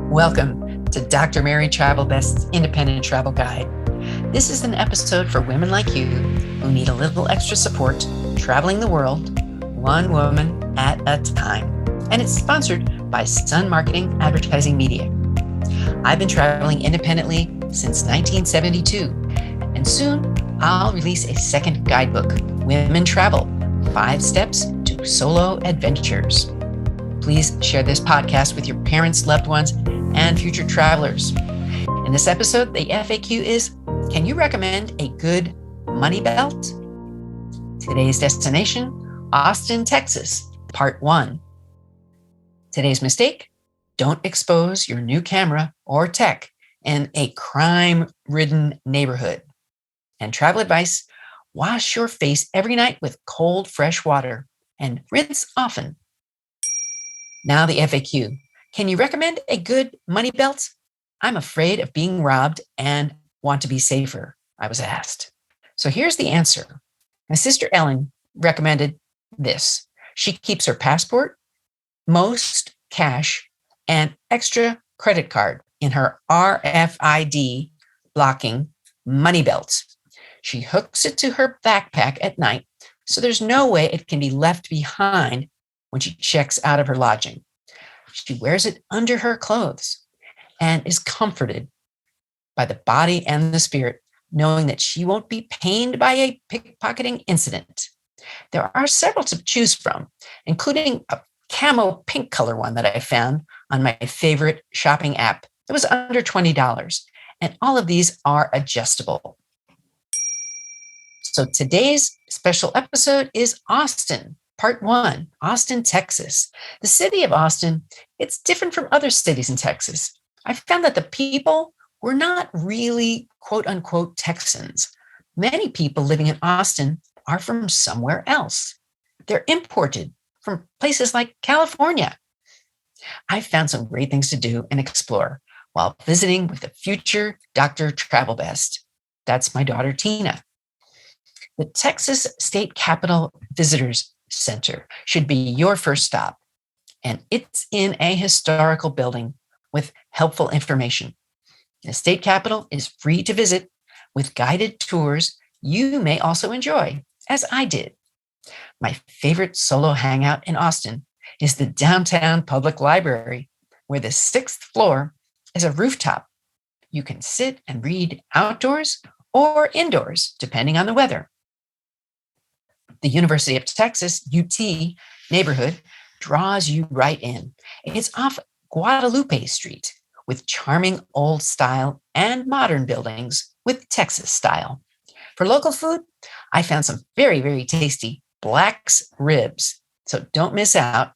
Welcome to Dr. Mary Travelbest's Independent Travel Guide. This is an episode for women like you who need a little extra support traveling the world, one woman at a time. And it's sponsored by Sun Marketing Advertising Media. I've been traveling independently since 1972, and soon I'll release a second guidebook, Women Travel, 5 Steps to Solo Adventures. Please share this podcast with your parents, loved ones, and future travelers. In this episode, the FAQ is, can you recommend a good money belt? Today's destination, Austin, Texas, Part 1. Today's mistake, don't expose your new camera or tech in a crime-ridden neighborhood. And travel advice, wash your face every night with cold, fresh water and rinse often. Now the FAQ. Can you recommend a good money belt? I'm afraid of being robbed and want to be safer, I was asked. So here's the answer. My sister Ellen recommended this. She keeps her passport, most cash, and extra credit card in her RFID blocking money belt. She hooks it to her backpack at night, so there's no way it can be left behind when she checks out of her lodging. She wears it under her clothes and is comforted by the body and the spirit, knowing that she won't be pained by a pickpocketing incident. There are several to choose from, including a camo pink color one that I found on my favorite shopping app. It was under $20, and all of these are adjustable. So today's special episode is Austin, Part 1, Austin, Texas. The city of Austin, it's different from other cities in Texas. I found that the people were not really quote unquote Texans. Many people living in Austin are from somewhere else. They're imported from places like California. I found some great things to do and explore while visiting with the future Dr. Travelbest. That's my daughter, Tina. The Texas State Capitol Visitors Center should be your first stop, and it's in a historical building with helpful information. The state capitol is free to visit with guided tours you may also enjoy, as I did. My favorite solo hangout in Austin is the downtown public library, where the 6th floor is a rooftop. You can sit and read outdoors or indoors, depending on the weather. The University of Texas, UT neighborhood draws you right in. It's off Guadalupe Street with charming old style and modern buildings with Texas style. For local food, I found some very, very tasty Black's ribs. So don't miss out.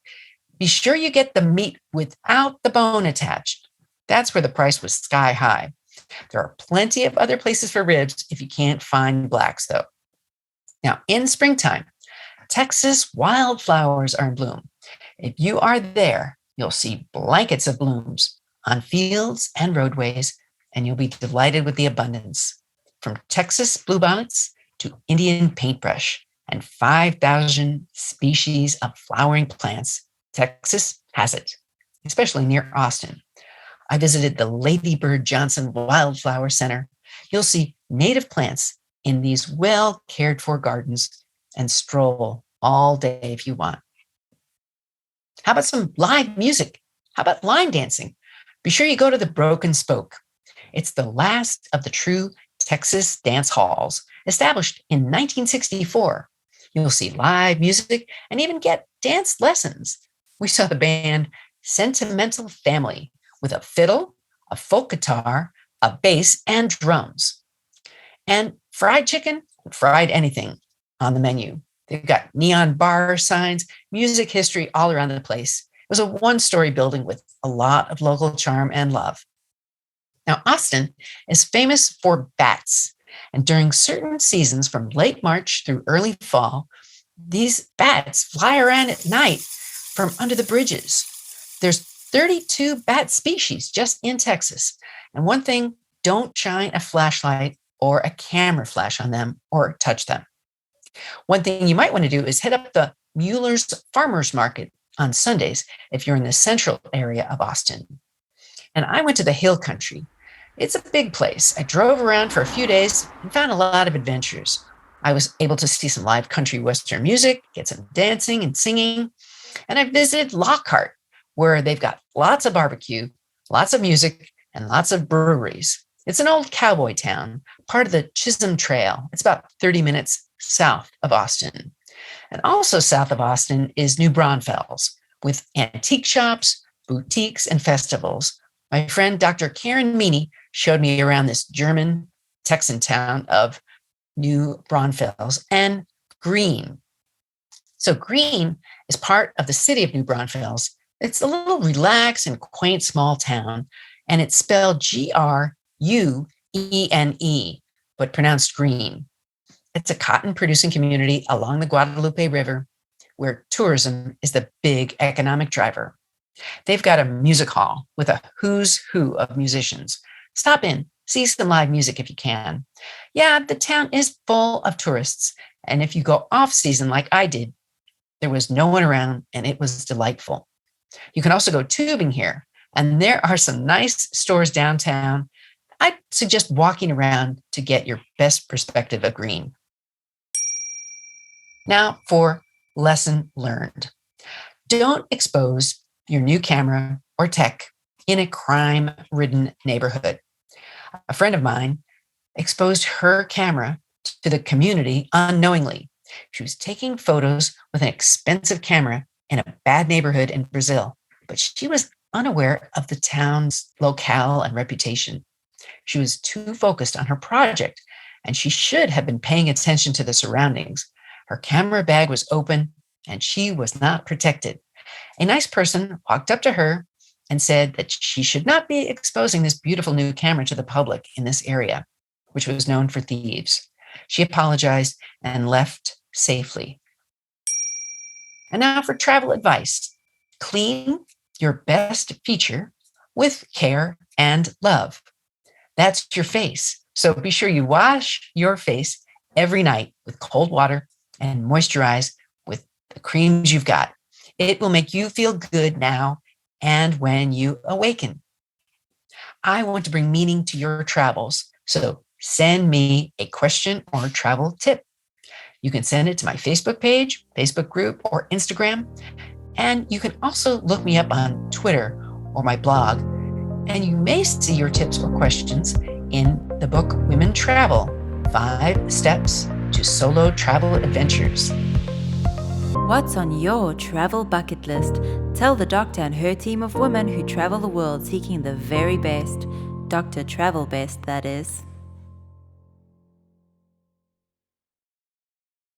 Be sure you get the meat without the bone attached. That's where the price was sky high. There are plenty of other places for ribs if you can't find Black's though. Now, in springtime, Texas wildflowers are in bloom. If you are there, you'll see blankets of blooms on fields and roadways, and you'll be delighted with the abundance. From Texas bluebonnets to Indian paintbrush and 5,000 species of flowering plants, Texas has it, especially near Austin. I visited the Lady Bird Johnson Wildflower Center. You'll see native plants in these well cared for gardens and stroll all day if you want. How about some live music? How about line dancing? Be sure you go to the Broken Spoke. It's the last of the true Texas dance halls, established in 1964. You'll see live music and even get dance lessons. We saw the band Sentimental Family with a fiddle, a folk guitar, a bass, and drums. And fried chicken, fried anything on the menu. They've got neon bar signs, music history all around the place. It was a 1-story building with a lot of local charm and love. Now, Austin is famous for bats. And during certain seasons from late March through early fall, these bats fly around at night from under the bridges. There's 32 bat species just in Texas. And one thing, don't shine a flashlight or a camera flash on them or touch them. One thing you might want to do is hit up the Mueller's Farmers Market on Sundays if you're in the central area of Austin. And I went to the hill country. It's a big place. I drove around for a few days and found a lot of adventures. I was able to see some live country western music, get some dancing and singing, and I visited Lockhart, where they've got lots of barbecue, lots of music, and lots of breweries. It's an old cowboy town, part of the Chisholm Trail. It's about 30 minutes south of Austin. And also south of Austin is New Braunfels, with antique shops, boutiques, and festivals. My friend Dr. Karen Meany showed me around this German Texan town of New Braunfels and Green. So Green is part of the city of New Braunfels. It's a little relaxed and quaint small town, and it's spelled Grune, but pronounced Green. It's a cotton producing community along the Guadalupe River where tourism is the big economic driver. They've got a music hall with a who's who of musicians. Stop in, see some live music if you can. Yeah, the town is full of tourists, and if you go off season like I did, there was no one around and it was delightful. You can also go tubing here, and there are some nice stores downtown. I'd suggest walking around to get your best perspective of Green. Now for lesson learned. Don't expose your new camera or tech in a crime-ridden neighborhood. A friend of mine exposed her camera to the community unknowingly. She was taking photos with an expensive camera in a bad neighborhood in Brazil, but she was unaware of the town's locale and reputation. She was too focused on her project, and she should have been paying attention to the surroundings. Her camera bag was open, and she was not protected. A nice person walked up to her and said that she should not be exposing this beautiful new camera to the public in this area, which was known for thieves. She apologized and left safely. And now for travel advice. Clean your best feature with care and love. That's your face. So be sure you wash your face every night with cold water and moisturize with the creams you've got. It will make you feel good now and when you awaken. I want to bring meaning to your travels, so send me a question or travel tip. You can send it to my Facebook page, Facebook group, or Instagram. And you can also look me up on Twitter or my blog. And you may see your tips or questions in the book Women Travel: 5 Steps to Solo Travel Adventures. What's on your travel bucket list? Tell the doctor and her team of women who travel the world seeking the very best. Dr. Travelbest, that is.